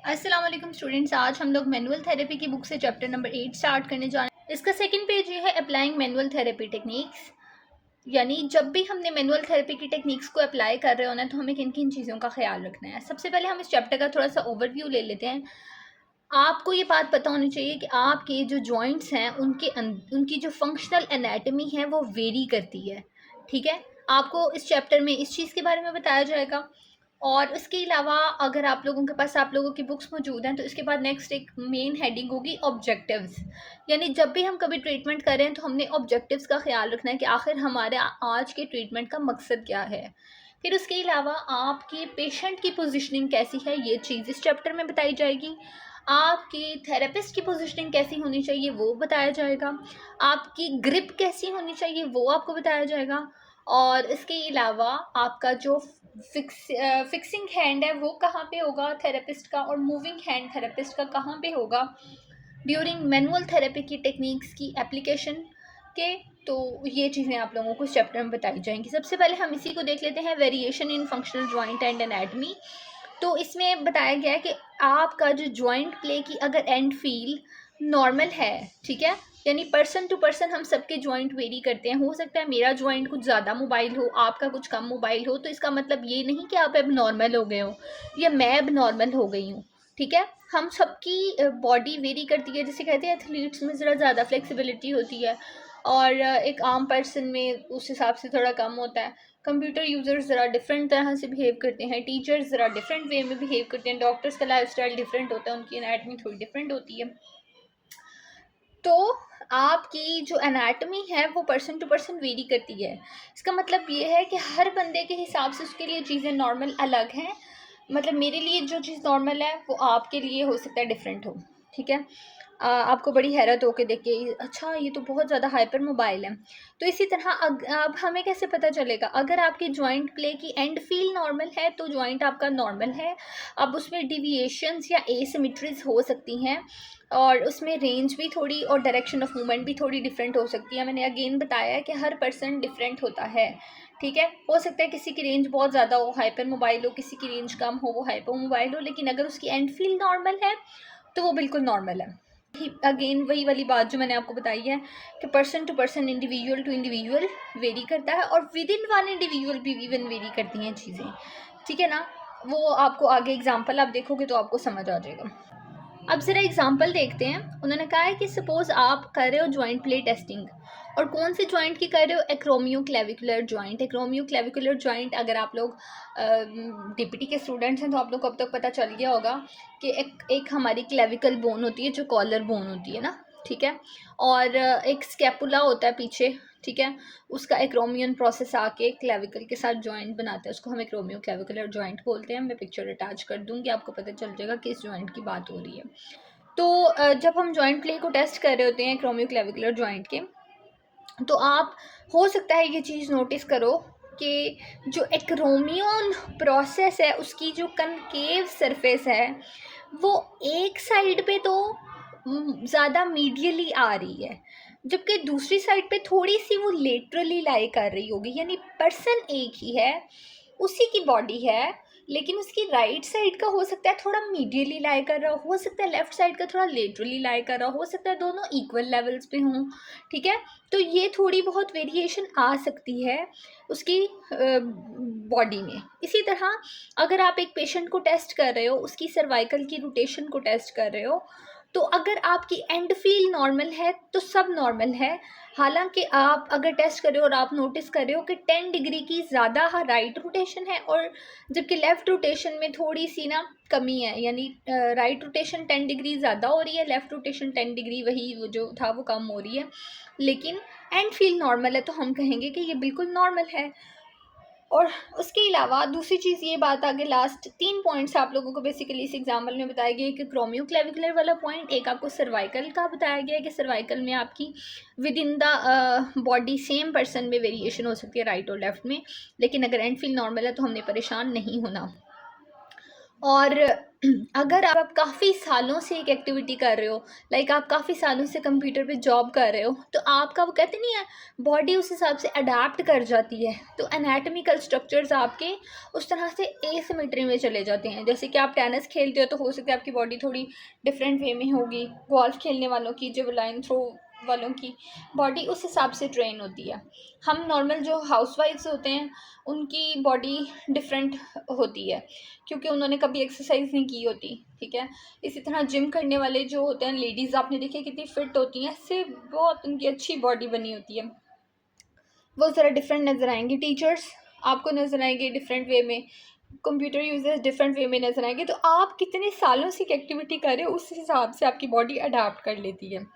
अस्सलाम वालेकुम स्टूडेंट्स, आज हम लोग मैनुअल थेरेपी की बुक से चैप्टर नंबर 8 स्टार्ट करने जा रहे हैं। इसका सेकंड पेज ये है अप्लाइंग मैनुअल थेरेपी टेक्निक्स। यानी जब भी हमने मैनुअल थेरेपी की टेक्निक्स को अप्लाई कर रहे होना है तो हमें किन किन चीज़ों का ख्याल रखना है। सबसे पहले हम इस चैप्टर का थोड़ा सा ओवरव्यू ले लेते हैं। आपको ये बात पता होनी चाहिए कि आपके जो जॉइंट्स हैं उनकी जो फंक्शनल एनाटमी है वो वेरी करती है। ठीक है, आपको इस चैप्टर में इस चीज़ के बारे में बताया जाएगा। और इसके अलावा अगर आप लोगों के पास आप लोगों की बुक्स मौजूद हैं तो इसके बाद नेक्स्ट एक मेन हेडिंग होगी ऑब्जेक्टिव्स। यानी जब भी हम कभी ट्रीटमेंट कर रहे हैं तो हमने ऑब्जेक्टिव्स का ख्याल रखना है कि आखिर हमारे आज के ट्रीटमेंट का मकसद क्या है। फिर उसके अलावा आपकी पेशेंट की पोजीशनिंग कैसी है ये चीज़ इस चैप्टर में बताई जाएगी। आपकी थेरेपिस्ट की पोजीशनिंग कैसी होनी चाहिए वो बताया जाएगा। आपकी ग्रिप कैसी होनी चाहिए वो आपको बताया जाएगा। और इसके अलावा आपका जो फिक्सिंग हैंड है वो कहाँ पे होगा थेरेपिस्ट का, और मूविंग हैंड थेरेपिस्ट का कहाँ पे होगा ड्यूरिंग मैनुअल थेरेपी की टेक्निक्स की एप्लीकेशन के। तो ये चीज़ें आप लोगों को इस चैप्टर में बताई जाएंगी। सबसे पहले हम इसी को देख लेते हैं, variation in functional joint and anatomy. तो इसमें बताया गया है कि आपका जो जॉइंट प्ले की अगर एंड फील नॉर्मल है, ठीक है, यानी पर्सन टू पर्सन हम सबके जॉइंट वेरी करते हैं। हो सकता है मेरा जॉइंट कुछ ज़्यादा मोबाइल हो, आपका कुछ कम मोबाइल हो, तो इसका मतलब ये नहीं कि आप अब नॉर्मल हो गए हो या मैं अब नॉर्मल हो गई हूँ। ठीक है, हम सबकी बॉडी वेरी करती है। जैसे कहते हैं एथलीट्स में ज़रा ज़्यादा फ्लेक्सिबिलिटी होती है और एक आम पर्सन में उस हिसाब से थोड़ा कम होता है। कंप्यूटर यूज़र्स ज़रा डिफरेंट तरह से बिहेव करते हैं, टीचर्स ज़रा डिफरेंट वे में बिहेव करते हैं, डॉक्टर्स का लाइफस्टाइल डिफरेंट होता है, उनकी एनाटमी थोड़ी डिफरेंट होती है। तो आपकी जो एनाटमी है वो पर्सन टू पर्सन वेरी करती है। इसका मतलब ये है कि हर बंदे के हिसाब से उसके लिए चीज़ें नॉर्मल अलग हैं। मतलब मेरे लिए जो चीज़ नॉर्मल है वो आपके लिए हो सकता है डिफरेंट हो। ठीक है, आपको बड़ी हैरत होकर देख के अच्छा ये तो बहुत ज़्यादा हाइपर मोबाइल है। तो इसी तरह अब हमें कैसे पता चलेगा, अगर आपके जॉइंट प्ले की एंड फील नॉर्मल है तो जॉइंट आपका नॉर्मल है। अब उसमें डिविएशंस या एसिमेट्रीज हो सकती हैं और उसमें रेंज भी थोड़ी और डायरेक्शन ऑफ मूवमेंट भी थोड़ी डिफरेंट हो सकती है। मैंने अगेन बताया है कि हर पर्सन डिफरेंट होता है। ठीक है, हो सकता है किसी की रेंज बहुत ज़्यादा हो, हाइपर मोबाइल हो, किसी की रेंज कम हो, वो हाइपर मोबाइल हो, लेकिन अगर उसकी एंड फील नॉर्मल है तो वो बिल्कुल नॉर्मल है। अगेन वही वाली बात जो मैंने आपको बताई है कि person to person, individual to individual vary करता है और विद इन वन इंडिविजुअल भी इवन वेरी करती हैं चीज़ें। ठीक है ना, वो आपको आगे एग्जांपल आप देखोगे तो आपको समझ आ जाएगा। अब ज़रा एग्जांपल देखते हैं। उन्होंने कहा है कि सपोज़ आप कर रहे हो जॉइंट प्ले टेस्टिंग, और कौन से जॉइंट की कर रहे हो, एक्रोमियो क्लेविकुलर जॉइंट। एक्रोमियो क्लेविकुलर जॉइंट अगर आप लोग डीपीटी के स्टूडेंट्स हैं तो आप लोग को अब तक पता चल गया होगा कि एक हमारी क्लेविकल बोन होती है जो कॉलर बोन होती है ना। ठीक है, और एक स्कैपुला होता है पीछे। ठीक है, उसका एक्रोमियन प्रोसेस आके क्लेविकल के साथ जॉइंट बनाता है, उसको हम एक्रोमियो क्लेविकुलर जॉइंट बोलते हैं। मैं पिक्चर अटैच कर दूंगी, आपको पता चल जाएगा कि इस जॉइंट की बात हो रही है। तो जब हम जॉइंट प्ले को टेस्ट कर रहे होते हैं एक्रोमियो क्लेविकुलर जॉइंट के, तो आप हो सकता है ये चीज़ नोटिस करो कि जो एक्रोमियन प्रोसेस है उसकी जो कनकेव सरफेस है वो एक साइड पे तो ज़्यादा मीडियली आ रही है, जबकि दूसरी साइड पे थोड़ी सी वो लेटरली लाई कर रही होगी। यानी पर्सन एक ही है, उसी की बॉडी है, लेकिन उसकी राइट साइड का हो सकता है थोड़ा मीडियली लाई कर रहा हो सकता है लेफ्ट साइड का थोड़ा लेटरली लाई कर रहा हो सकता है दोनों इक्वल लेवल्स पे हों। ठीक है, तो ये थोड़ी बहुत वेरिएशन आ सकती है उसकी बॉडी में। इसी तरह अगर आप एक पेशेंट को टेस्ट कर रहे हो, उसकी सर्वाइकल की रोटेशन को टेस्ट कर रहे हो, तो अगर आपकी एंड फील नॉर्मल है तो सब नॉर्मल है। हालांकि आप अगर टेस्ट कर रहे हो और आप नोटिस कर रहे हो कि 10 डिग्री की ज़्यादा राइट रोटेशन है और जबकि लेफ़्ट रोटेशन में थोड़ी सी ना कमी है, यानी राइट रोटेशन 10 डिग्री ज़्यादा हो रही है, लेफ़्ट रोटेशन 10 डिग्री वही वो जो था वो कम हो रही है, लेकिन एंड फील नॉर्मल है, तो हम कहेंगे कि ये बिल्कुल नॉर्मल है। और उसके अलावा दूसरी चीज़ ये बात आगे लास्ट 3 पॉइंट्स आप लोगों को बेसिकली इस एग्जाम्पल में बताया गया है कि क्रोमियो क्लेविकुलर वाला पॉइंट, एक आपको सर्वाइकल का बताया गया है कि सर्वाइकल में आपकी with in the body same person में वेरिएशन हो सकती है राइट और लेफ्ट में, लेकिन अगर एंड फील नॉर्मल है तो हमने परेशान नहीं होना। और अगर आप काफ़ी सालों से एक एक्टिविटी कर रहे हो, लाइक आप काफ़ी सालों से कंप्यूटर पे जॉब कर रहे हो, तो आपका वो कहते नहीं है बॉडी उस हिसाब से अडाप्ट कर जाती है। तो एनाटॉमिकल स्ट्रक्चर्स आपके उस तरह से एसिमेट्री में चले जाते हैं। जैसे कि आप टेनिस खेलते हो तो हो सकता है आपकी बॉडी थोड़ी डिफरेंट वे में होगी, गोल्फ खेलने वालों की, जेवलाइन थ्रो वालों की बॉडी उस हिसाब से ट्रेन होती है। हम नॉर्मल जो हाउसवाइफ्स होते हैं उनकी बॉडी डिफरेंट होती है, क्योंकि उन्होंने कभी एक्सरसाइज नहीं की होती, ठीक है। इसी तरह जिम करने वाले जो होते हैं लेडीज़, आपने देखी कितनी फिट होती हैं, इससे बहुत उनकी अच्छी बॉडी बनी होती है, वो ज़रा डिफरेंट नज़र आएंगी। टीचर्स आपको नज़र आएंगे डिफरेंट वे में, कंप्यूटर यूजर्स डिफरेंट वे में नज़र आएंगे। तो आप कितने सालों से एक एक्टिविटी कर रहे हो उस हिसाब से आपकी बॉडी अडाप्ट कर लेती है।